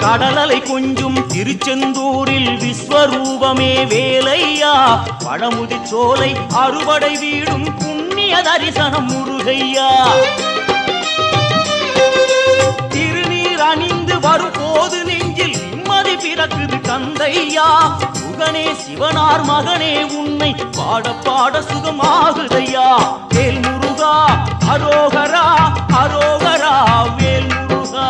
கடலலை கொஞ்சும் திருச்செந்தூரில் விஸ்வரூபமே வேலையா பழமுதி சோலை அறுபடை வீடும் புண்ணிய தரிசனம் முருகையா திருநீர் அணிந்து வரும் போது நெஞ்சில் நிம்மதி பிறக்குது கந்தையா சுகனே சிவனார் மகனே உன்னை பாட பாட சுகமாகுதையா வேல் முருகா அரோகரா அரோகரா வேல் முருகா